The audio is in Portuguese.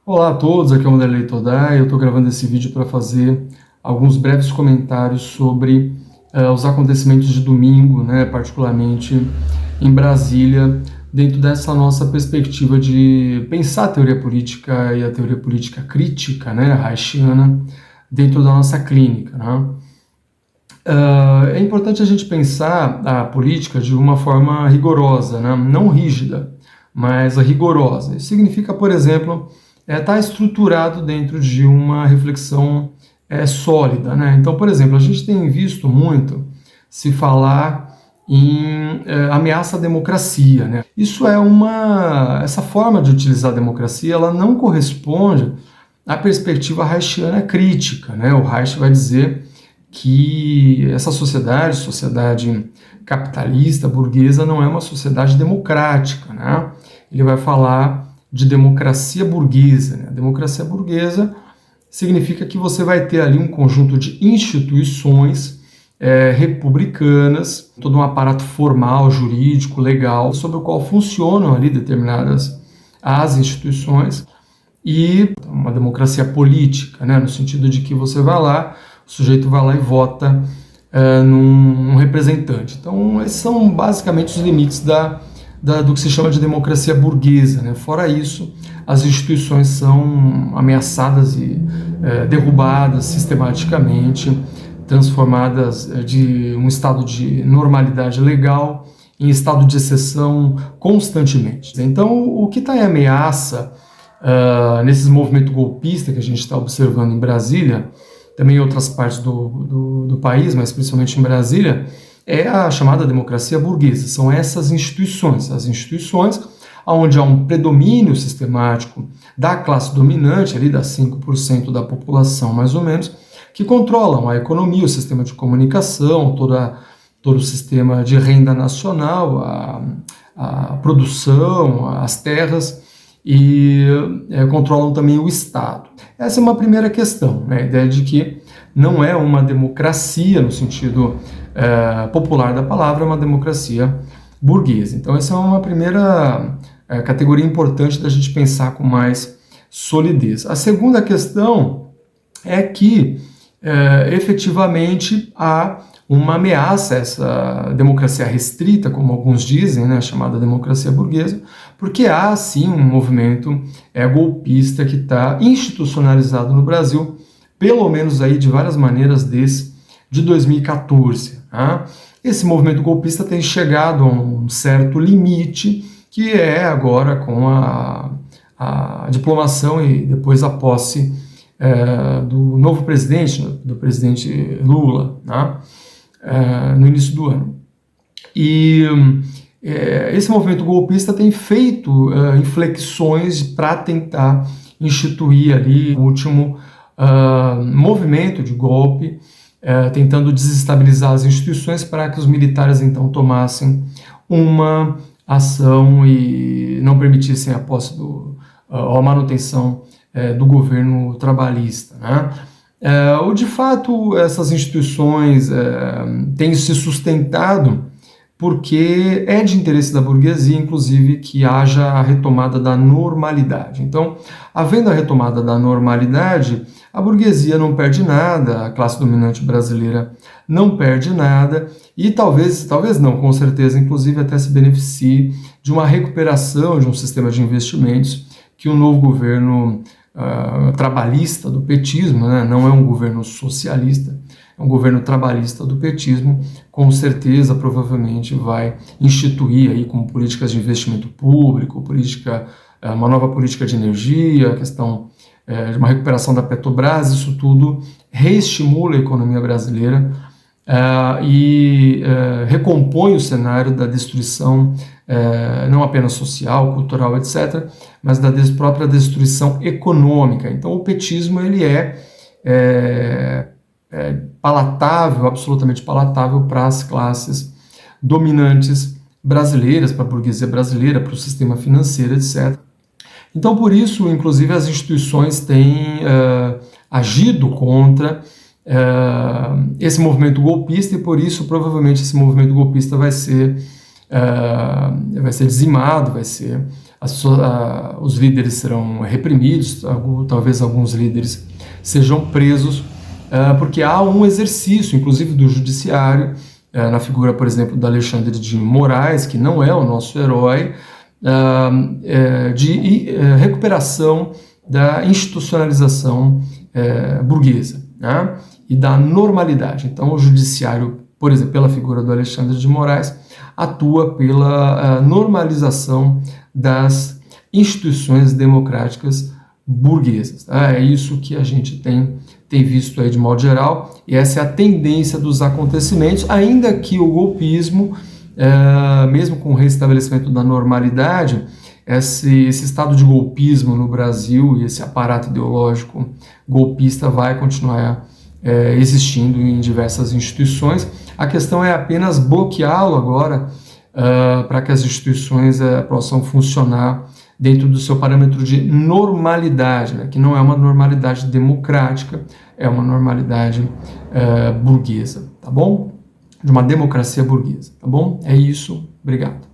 Olá a todos, aqui é o Wanderlei Todai. Eu estou gravando esse vídeo para fazer alguns breves comentários sobre os acontecimentos de domingo, né, particularmente em Brasília, dentro dessa nossa perspectiva de pensar a teoria política e a teoria política crítica, né, Reichiana, dentro da nossa clínica, né? É importante a gente pensar a política de uma forma rigorosa, né? Não rígida, mas rigorosa. Isso significa, por exemplo, estar estruturado dentro de uma reflexão sólida, né? Então, por exemplo, a gente tem visto muito se falar em ameaça à democracia, né? Essa forma de utilizar a democracia, ela não corresponde à perspectiva reichiana crítica, né? O Reich vai dizer que essa sociedade capitalista, burguesa, não é uma sociedade democrática, né? Ele vai falar de democracia burguesa, né? A democracia burguesa significa que você vai ter ali um conjunto de instituições republicanas, todo um aparato formal, jurídico, legal, sobre o qual funcionam ali determinadas as instituições, e uma democracia política, né? No sentido de que você vai lá, o sujeito vai lá e vota num representante. Então, esses são basicamente os limites do que se chama de democracia burguesa, né? Fora isso, as instituições são ameaçadas e derrubadas sistematicamente, transformadas de um estado de normalidade legal em estado de exceção constantemente. Então, o que está em ameaça nesses movimentos golpistas que a gente está observando em Brasília, também em outras partes do país, mas principalmente em Brasília, é a chamada democracia burguesa. São essas instituições, as instituições onde há um predomínio sistemático da classe dominante, ali das 5% da população mais ou menos, que controlam a economia, o sistema de comunicação, todo o sistema de renda nacional, a produção, as terras, e controlam também o Estado. Essa é uma primeira questão, né? A ideia de que não é uma democracia no sentido popular da palavra, é uma democracia burguesa. Então essa é uma primeira categoria importante da gente pensar com mais solidez. A segunda questão é que efetivamente há uma ameaça a essa democracia restrita, como alguns dizem, né, chamada democracia burguesa, porque há sim um movimento golpista que está institucionalizado no Brasil, pelo menos aí de várias maneiras desde 2014. Tá? Esse movimento golpista tem chegado a um certo limite, que é agora com a diplomação e depois a posse do novo presidente, do presidente Lula, né? No início do ano. E esse movimento golpista tem feito inflexões para tentar instituir ali o último movimento de golpe, tentando desestabilizar as instituições para que os militares então tomassem uma ação e não permitissem a posse ou a manutenção do governo trabalhista, né? De fato, essas instituições têm se sustentado porque é de interesse da burguesia, inclusive, que haja a retomada da normalidade. Então, havendo a retomada da normalidade, a burguesia não perde nada, a classe dominante brasileira não perde nada e talvez não, com certeza, inclusive até se beneficie de uma recuperação de um sistema de investimentos que o novo governo trabalhista do petismo, né? Não é um governo socialista, é um governo trabalhista do petismo, com certeza, provavelmente vai instituir aí como políticas de investimento público, uma nova política de energia, a questão de uma recuperação da Petrobras. Isso tudo reestimula a economia brasileira e recompõe o cenário da destruição não apenas social, cultural, etc., mas da própria destruição econômica. Então o petismo ele é palatável, absolutamente palatável para as classes dominantes brasileiras, para a burguesia brasileira, para o sistema financeiro, etc. Então por isso, inclusive, as instituições têm agido contra esse movimento golpista e por isso provavelmente esse movimento golpista vai ser dizimado, vai ser os líderes serão reprimidos, talvez alguns líderes sejam presos, porque há um exercício, inclusive do judiciário, na figura, por exemplo, do Alexandre de Moraes, que não é o nosso herói, de recuperação da institucionalização burguesa, né? E da normalidade. Então, o judiciário, por exemplo, pela figura do Alexandre de Moraes, atua pela normalização das instituições democráticas burguesas. Tá? É isso que a gente tem visto aí de modo geral, e essa é a tendência dos acontecimentos, ainda que o golpismo, mesmo com o restabelecimento da normalidade, esse estado de golpismo no Brasil e esse aparato ideológico golpista vai continuar existindo em diversas instituições. A questão é apenas bloqueá-lo agora para que as instituições possam funcionar dentro do seu parâmetro de normalidade, né, que não é uma normalidade democrática, é uma normalidade burguesa, tá bom? De uma democracia burguesa, tá bom? É isso, obrigado.